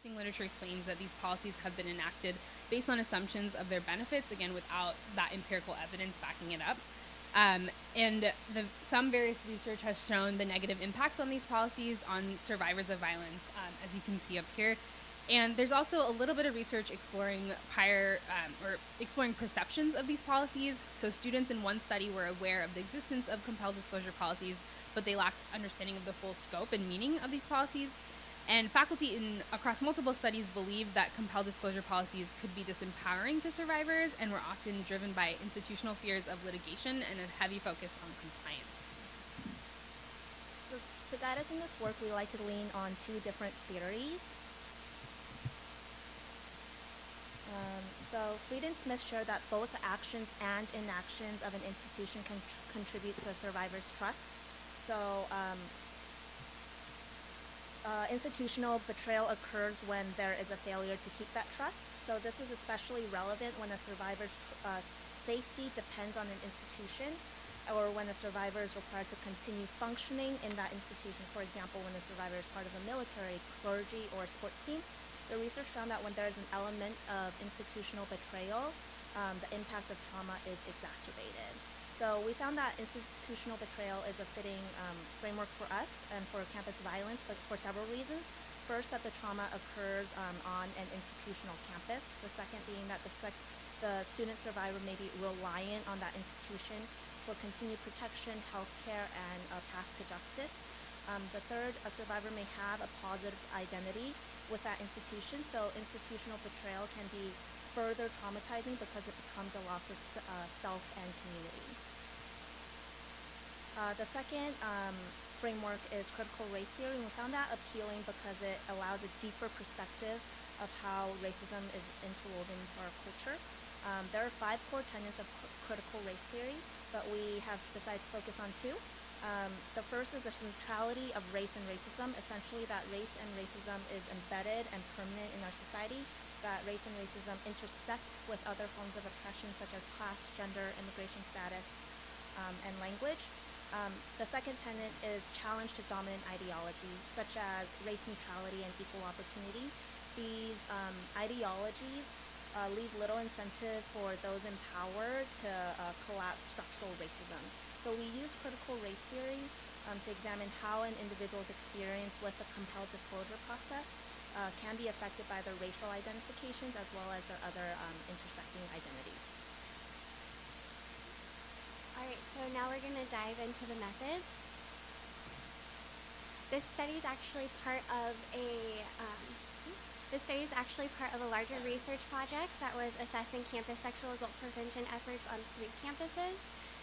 Existing literature explains that these policies have been enacted based on assumptions of their benefits, again, without that empirical evidence backing it up. Some various research has shown the negative impacts on these policies on survivors of violence, as you can see up here. And there's also a little bit of research exploring exploring perceptions of these policies. So students in one study were aware of the existence of compelled disclosure policies, but they lacked understanding of the full scope and meaning of these policies. And faculty across multiple studies believed that compelled disclosure policies could be disempowering to survivors and were often driven by institutional fears of litigation and a heavy focus on compliance. So to guide us in this work, we like to lean on two different theories. So Fried and Smith share that both actions and inactions of an institution can contribute to a survivor's trust. So institutional betrayal occurs when there is a failure to keep that trust. So this is especially relevant when a survivor's safety depends on an institution, or when a survivor is required to continue functioning in that institution. For example, when a survivor is part of a military, clergy, or sports team. The research found that when there is an element of institutional betrayal, the impact of trauma is exacerbated. So we found that institutional betrayal is a fitting framework for us and for campus violence, but for several reasons. First, that the trauma occurs on an institutional campus. The second being that the student survivor may be reliant on that institution for continued protection, healthcare, and a path to justice. The third, a survivor may have a positive identity with that institution, so institutional betrayal can be further traumatizing because it becomes a loss of self and community. The second framework is critical race theory, and we found that appealing because it allows a deeper perspective of how racism is interwoven into our culture. There are 5 core tenets of critical race theory, but we have decided to focus on 2. The first is the centrality of race and racism, essentially that race and racism is embedded and permanent in our society, that race and racism intersect with other forms of oppression such as class, gender, immigration status, and language. The second tenet is challenge to dominant ideologies such as race neutrality and equal opportunity. These ideologies leave little incentive for those in power to collapse structural racism. So we use critical race theory to examine how an individual's experience with the compelled disclosure process can be affected by their racial identifications as well as their other intersecting identities. All right, so now we're going to dive into the methods. This study is actually part of a larger research project that was assessing campus sexual assault prevention efforts on 3 campuses.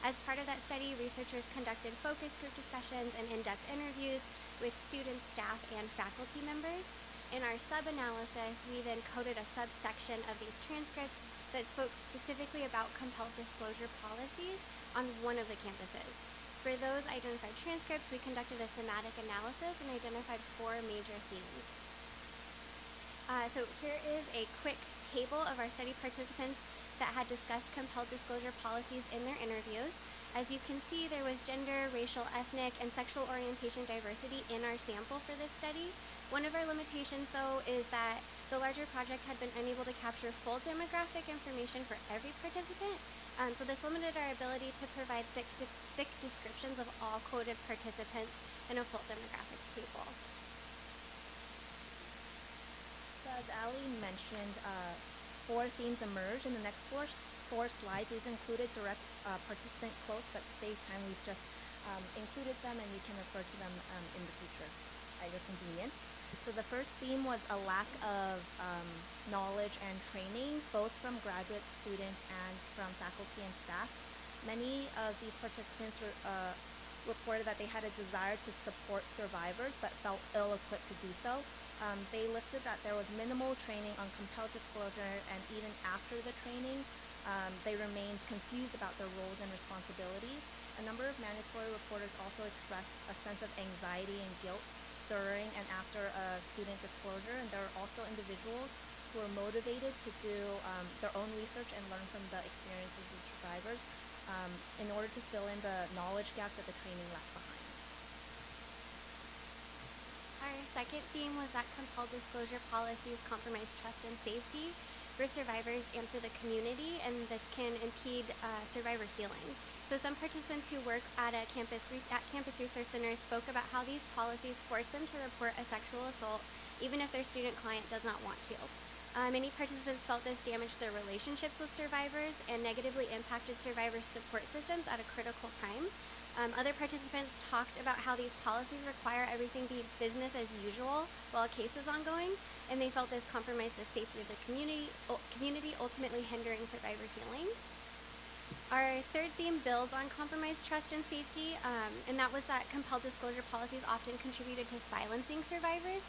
As part of that study, researchers conducted focus group discussions and in-depth interviews with students, staff, and faculty members. In our sub-analysis, we then coded a subsection of these transcripts that spoke specifically about compelled disclosure policies on one of the campuses. For those identified transcripts, we conducted a thematic analysis and identified 4 major themes. So here is a quick table of our study participants that had discussed compelled disclosure policies in their interviews. As you can see, there was gender, racial, ethnic, and sexual orientation diversity in our sample for this study. One of our limitations, though, is that the larger project had been unable to capture full demographic information for every participant, so this limited our ability to provide thick descriptions of all quoted participants in a full demographics table. So as Ali mentioned, 4 themes emerge. In the next 4 slides, we've included direct participant quotes, but to save time, we've just included them, and you can refer to them in the future at your convenience. So the first theme was a lack of knowledge and training, both from graduate students and from faculty and staff. Many of these participants reported that they had a desire to support survivors, but felt ill-equipped to do so. They listed that there was minimal training on compelled disclosure, and even after the training, they remained confused about their roles and responsibilities. A number of mandatory reporters also expressed a sense of anxiety and guilt during and after a student disclosure, and there are also individuals who are motivated to do their own research and learn from the experiences of survivors in order to fill in the knowledge gaps that the training left behind. All Our second theme was that compelled disclosure policies compromise trust and safety for survivors and for the community, and this can impede survivor healing. So some participants who work at campus resource centers spoke about how these policies force them to report a sexual assault even if their student client does not want to. Many participants felt this damaged their relationships with survivors and negatively impacted survivor support systems at a critical time. Other participants talked about how these policies require everything be business as usual while a case is ongoing, and they felt this compromised the safety of the community, ultimately hindering survivor healing. Our third theme builds on compromised trust and safety, and that was that compelled disclosure policies often contributed to silencing survivors.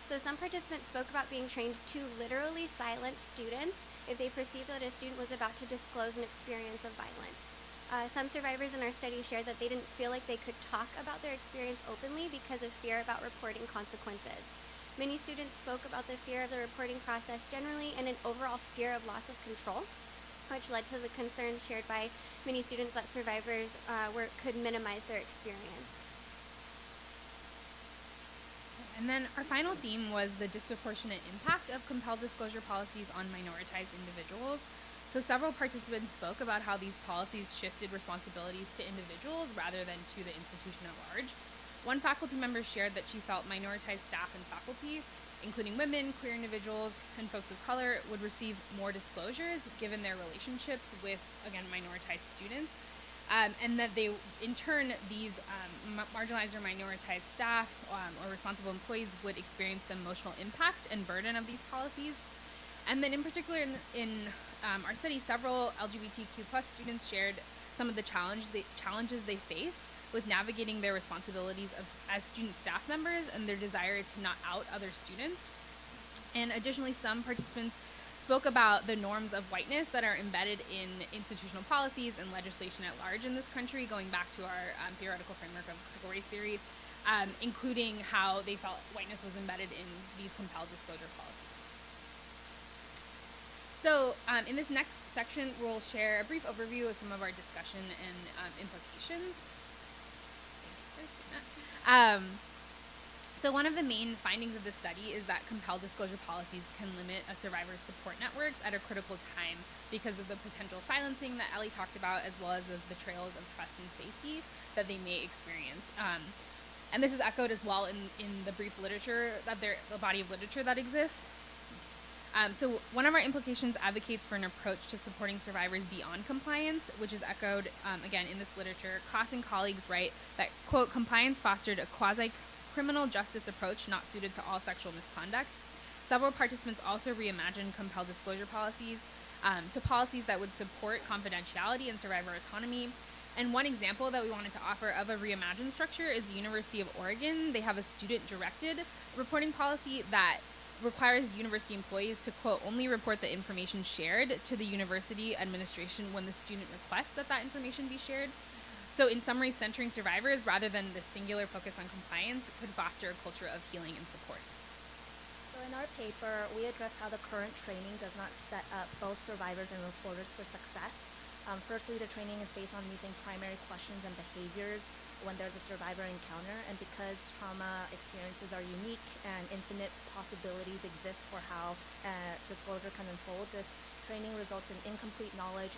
So some participants spoke about being trained to literally silence students if they perceived that a student was about to disclose an experience of violence. Some survivors in our study shared that they didn't feel like they could talk about their experience openly because of fear about reporting consequences. Many students spoke about the fear of the reporting process generally and an overall fear of loss of control, which led to the concerns shared by many students that survivors could minimize their experience. And then our final theme was the disproportionate impact of compelled disclosure policies on minoritized individuals. So several participants spoke about how these policies shifted responsibilities to individuals rather than to the institution at large. One faculty member shared that she felt minoritized staff and faculty, including women, queer individuals, and folks of color, would receive more disclosures given their relationships with, again, minoritized students. And that they, in turn, these marginalized or minoritized staff or responsible employees would experience the emotional impact and burden of these policies. And then in particular in our study, several LGBTQ+ students shared some of the challenges they faced with navigating their responsibilities as student staff members and their desire to not out other students. And additionally, some participants spoke about the norms of whiteness that are embedded in institutional policies and legislation at large in this country, going back to our theoretical framework of critical race theory, including how they felt whiteness was embedded in these compelled disclosure policies. So in this next section, we'll share a brief overview of some of our discussion and implications. So one of the main findings of this study is that compelled disclosure policies can limit a survivor's support networks at a critical time because of the potential silencing that Ellie talked about, as well as those betrayals of trust and safety that they may experience. And this is echoed as well in the brief literature, the body of literature that exists. So one of our implications advocates for an approach to supporting survivors beyond compliance, which is echoed, again, in this literature. Koss and colleagues write that, quote, compliance fostered a quasi-criminal justice approach not suited to all sexual misconduct. Several participants also reimagined compelled disclosure policies to policies that would support confidentiality and survivor autonomy. And one example that we wanted to offer of a reimagined structure is the University of Oregon. They have a student-directed reporting policy that requires university employees to, quote, only report the information shared to the university administration when the student requests that information be shared. So in summary, centering survivors rather than the singular focus on compliance could foster a culture of healing and support. So in our paper, we address how the current training does not set up both survivors and reporters for success. Firstly, the training is based on using primary questions and behaviors when there's a survivor encounter, and because trauma experiences are unique and infinite possibilities exist for how disclosure can unfold, this training results in incomplete knowledge,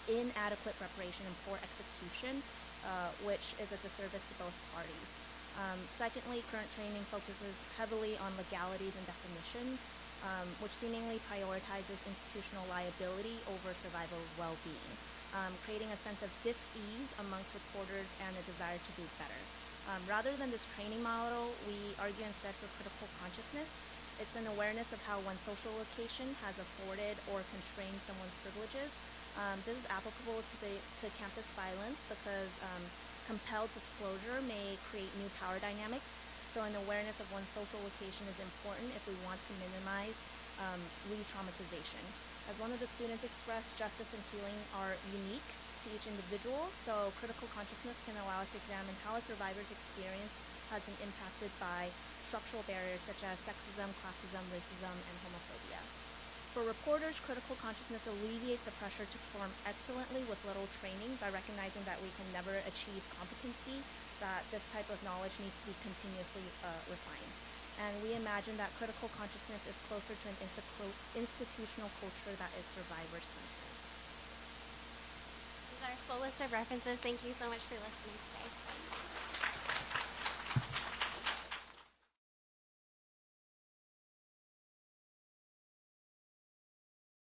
inadequate preparation, and poor execution, which is a disservice to both parties. Secondly, current training focuses heavily on legalities and definitions, which seemingly prioritizes institutional liability over survivor well-being, creating a sense of dis-ease amongst reporters and a desire to do better. Rather than this training model, we argue instead for critical consciousness. It's an awareness of how one's social location has afforded or constrained someone's privileges. This is applicable to campus violence because compelled disclosure may create new power dynamics. So an awareness of one's social location is important if we want to minimize re-traumatization. As one of the students expressed, justice and healing are unique to each individual, so critical consciousness can allow us to examine how a survivor's experience has been impacted by structural barriers such as sexism, classism, racism, and homophobia. For reporters, critical consciousness alleviates the pressure to perform excellently with little training by recognizing that we can never achieve competency that this type of knowledge needs to be continuously refined. And we imagine that critical consciousness is closer to an institutional culture that is survivor-centered. This is our full list of references. Thank you so much for listening today.